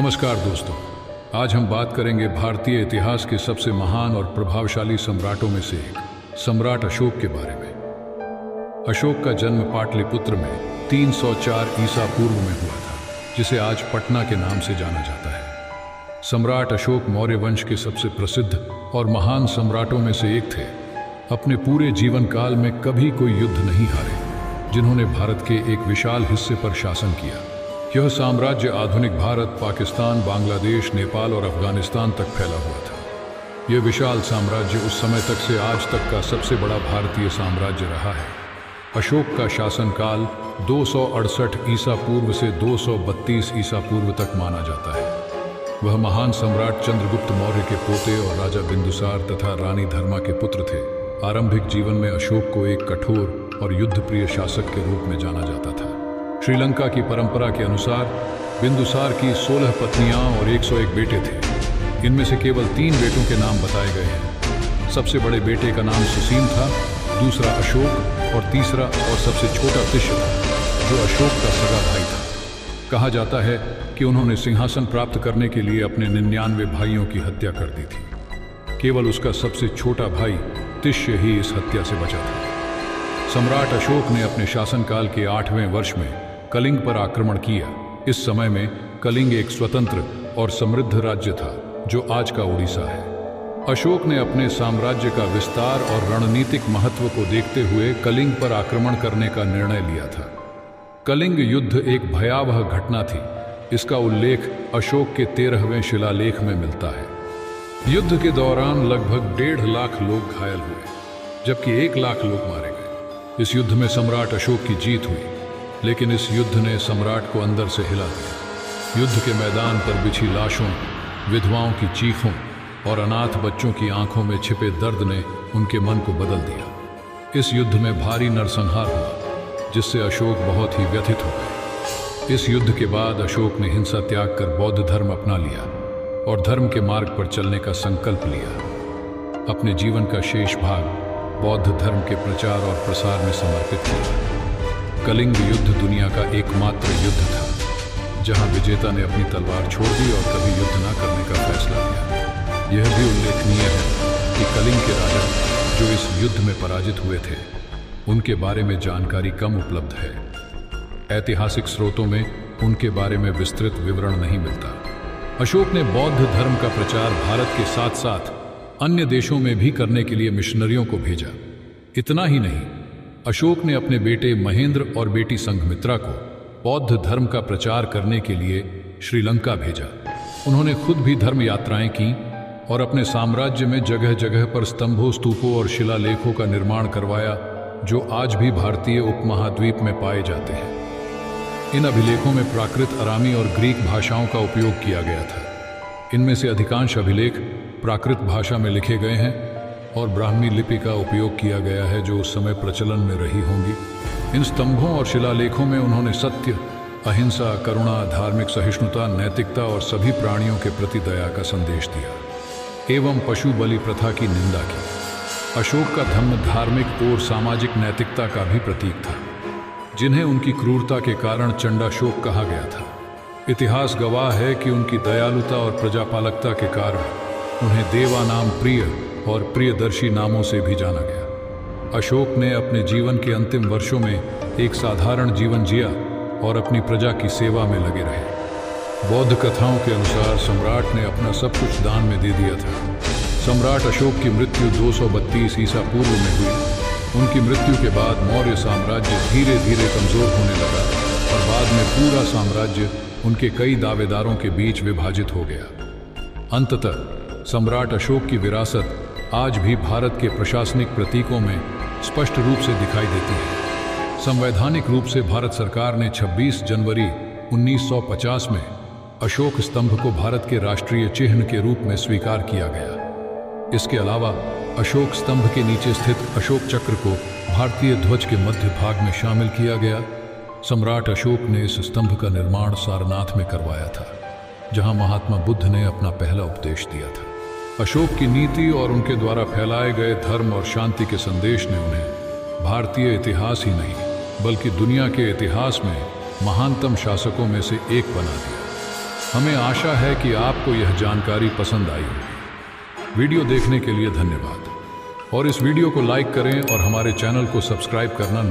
नमस्कार दोस्तों। आज हम बात करेंगे भारतीय इतिहास के सबसे महान और प्रभावशाली सम्राटों में से एक, सम्राट अशोक के बारे में। अशोक का जन्म पाटलिपुत्र में 304 ईसा पूर्व में हुआ था, जिसे आज पटना के नाम से जाना जाता है। सम्राट अशोक मौर्य वंश के सबसे प्रसिद्ध और महान सम्राटों में से एक थे। अपने पूरे जीवन काल में कभी कोई युद्ध नहीं हारे, जिन्होंने भारत के एक विशाल हिस्से पर शासन किया। यह साम्राज्य आधुनिक भारत, पाकिस्तान, बांग्लादेश, नेपाल और अफगानिस्तान तक फैला हुआ था। यह विशाल साम्राज्य उस समय तक से आज तक का सबसे बड़ा भारतीय साम्राज्य रहा है। अशोक का शासनकाल 268 ईसा पूर्व से 232 ईसा पूर्व तक माना जाता है। वह महान सम्राट चंद्रगुप्त मौर्य के पोते और राजा बिंदुसार तथा रानी धर्मा के पुत्र थे। आरंभिक जीवन में अशोक को एक कठोर और युद्धप्रिय शासक के रूप में जाना जाता था। श्रीलंका की परंपरा के अनुसार बिंदुसार की 16 पत्नियां और 101 बेटे थे। इनमें से केवल 3 बेटों के नाम बताए गए हैं। सबसे बड़े बेटे का नाम सुसीम था, दूसरा अशोक और तीसरा और सबसे छोटा तिष्य था, जो अशोक का सगा भाई था। कहा जाता है कि उन्होंने सिंहासन प्राप्त करने के लिए अपने 99 भाइयों की हत्या कर दी थी। केवल उसका सबसे छोटा भाई तिष्य ही इस हत्या से बचा था। सम्राट अशोक ने अपने शासनकाल के 8वें वर्ष में कलिंग पर आक्रमण किया। इस समय में कलिंग एक स्वतंत्र और समृद्ध राज्य था, जो आज का उड़ीसा है। अशोक ने अपने साम्राज्य का विस्तार और रणनीतिक महत्व को देखते हुए कलिंग पर आक्रमण करने का निर्णय लिया था। कलिंग युद्ध एक भयावह घटना थी। इसका उल्लेख अशोक के 13वें शिलालेख में मिलता है। युद्ध के दौरान लगभग 1.5 लाख लोग घायल हुए, जबकि 1 लाख लोग मारे गए। इस युद्ध में सम्राट अशोक की जीत हुई, लेकिन इस युद्ध ने सम्राट को अंदर से हिला दिया। युद्ध के मैदान पर बिछी लाशों, विधवाओं की चीखों और अनाथ बच्चों की आंखों में छिपे दर्द ने उनके मन को बदल दिया। इस युद्ध में भारी नरसंहार हुआ, जिससे अशोक बहुत ही व्यथित हो गए। इस युद्ध के बाद अशोक ने हिंसा त्याग कर बौद्ध धर्म अपना लिया और धर्म के मार्ग पर चलने का संकल्प लिया। अपने जीवन का शेष भाग बौद्ध धर्म के प्रचार और प्रसार में समर्पित किया। कलिंग युद्ध दुनिया का एकमात्र युद्ध था जहां विजेता ने अपनी तलवार छोड़ दी और कभी युद्ध न करने का फैसला लिया। यह भी उल्लेखनीय है कि कलिंग के राजा जो इस युद्ध में पराजित हुए थे, उनके बारे में जानकारी कम उपलब्ध है। ऐतिहासिक स्रोतों में उनके बारे में विस्तृत विवरण नहीं मिलता। अशोक ने बौद्ध धर्म का प्रचार भारत के साथ साथ अन्य देशों में भी करने के लिए मिशनरियों को भेजा। इतना ही नहीं, अशोक ने अपने बेटे महेंद्र और बेटी संघमित्रा को बौद्ध धर्म का प्रचार करने के लिए श्रीलंका भेजा। उन्होंने खुद भी धर्म यात्राएं की और अपने साम्राज्य में जगह जगह पर स्तंभों, स्तूपों और शिलालेखों का निर्माण करवाया, जो आज भी भारतीय उपमहाद्वीप में पाए जाते हैं। इन अभिलेखों में प्राकृत, अरामी और ग्रीक भाषाओं का उपयोग किया गया था। इनमें से अधिकांश अभिलेख प्राकृत भाषा में लिखे गए हैं और ब्राह्मी लिपि का उपयोग किया गया है, जो उस समय प्रचलन में रही होंगी। इन स्तंभों और शिलालेखों में उन्होंने सत्य, अहिंसा, करुणा, धार्मिक सहिष्णुता, नैतिकता और सभी प्राणियों के प्रति दया का संदेश दिया एवं पशु बलि प्रथा की निंदा की। अशोक का धर्म धार्मिक और सामाजिक नैतिकता का भी प्रतीक था, जिन्हें उनकी क्रूरता के कारण चंडाशोक कहा गया था। इतिहास गवाह है कि उनकी दयालुता और प्रजापालकता के कारण उन्हें देवा नाम प्रिय और प्रियदर्शी नामों से भी जाना गया। अशोक ने अपने जीवन के अंतिम वर्षों में एक साधारण जीवन जिया और अपनी प्रजा की सेवा में लगे रहे। बौद्ध कथाओं के अनुसार सम्राट ने अपना सब कुछ दान में दे दिया था। सम्राट अशोक की मृत्यु 232 ईसा पूर्व में हुई। उनकी मृत्यु के बाद मौर्य साम्राज्य धीरे धीरे कमजोर होने लगा और बाद में पूरा साम्राज्य उनके कई दावेदारों के बीच विभाजित हो गया। अंततः सम्राट अशोक की विरासत आज भी भारत के प्रशासनिक प्रतीकों में स्पष्ट रूप से दिखाई देती है। संवैधानिक रूप से भारत सरकार ने 26 जनवरी 1950 में अशोक स्तंभ को भारत के राष्ट्रीय चिन्ह के रूप में स्वीकार किया गया। इसके अलावा अशोक स्तंभ के नीचे स्थित अशोक चक्र को भारतीय ध्वज के मध्य भाग में शामिल किया गया। सम्राट अशोक ने इस स्तंभ का निर्माण सारनाथ में करवाया था, जहां महात्मा बुद्ध ने अपना पहला उपदेश दिया था। अशोक की नीति और उनके द्वारा फैलाए गए धर्म और शांति के संदेश ने उन्हें भारतीय इतिहास ही नहीं, बल्कि दुनिया के इतिहास में महानतम शासकों में से एक बना दिया। हमें आशा है कि आपको यह जानकारी पसंद आई होगी। वीडियो देखने के लिए धन्यवाद और इस वीडियो को लाइक करें और हमारे चैनल को सब्सक्राइब करना